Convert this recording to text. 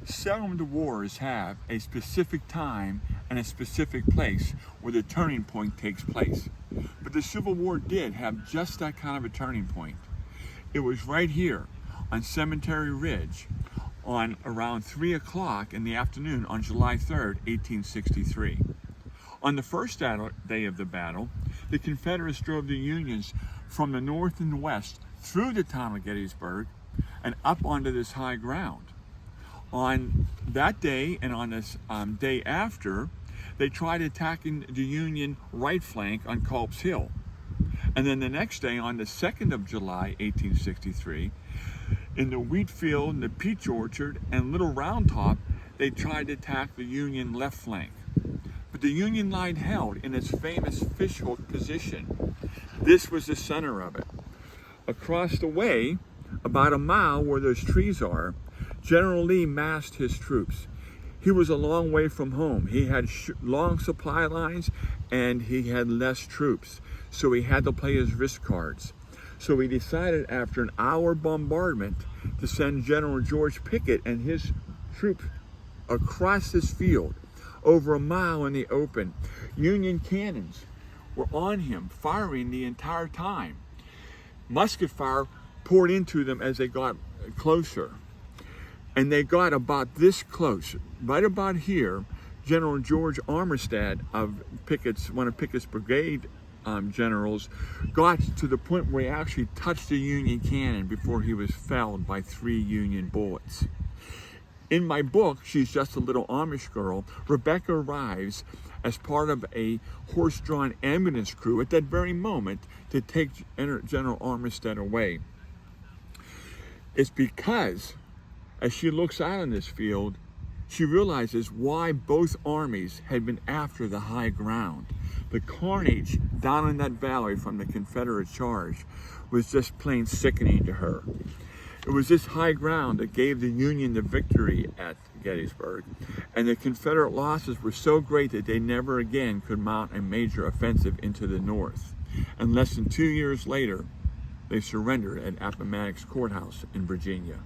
Several of the wars have a specific time and a specific place where the turning point takes place. But the Civil War did have just that kind of a turning point. It was right here on Cemetery Ridge on around 3 o'clock in the afternoon on July 3rd, 1863. On the first day of the battle, the Confederates drove the Unions from the north and west through the town of Gettysburg and up onto this high ground. On that day and on this day after, they tried attacking the Union right flank on Culp's Hill. And then the next day, on the 2nd of July, 1863, in the wheat field, and the peach orchard, and Little Round Top, they tried to attack the Union left flank. But the Union line held in its famous fishhook position. This was the center of it. Across the way, about a mile where those trees are, General Lee massed his troops. He was a long way from home. He had long supply lines and he had less troops. So he had to play his risk cards. So he decided after an hour bombardment to send General George Pickett and his troops across this field over a mile in the open. Union cannons were on him, firing the entire time. Musket fire poured into them as they got closer. And they got about this close. Right about here, General George Armistead of one of Pickett's brigade generals, got to the point where he actually touched the Union cannon before he was felled by 3 Union bullets. In my book, She's Just a Little Amish Girl, Rebecca arrives as part of a horse-drawn ambulance crew at that very moment to take General Armistead away. It's because, as she looks out on this field, she realizes why both armies had been after the high ground. The carnage down in that valley from the Confederate charge was just plain sickening to her. It was this high ground that gave the Union the victory at Gettysburg, and the Confederate losses were so great that they never again could mount a major offensive into the north. And less than 2 years later, they surrendered at Appomattox Courthouse in Virginia.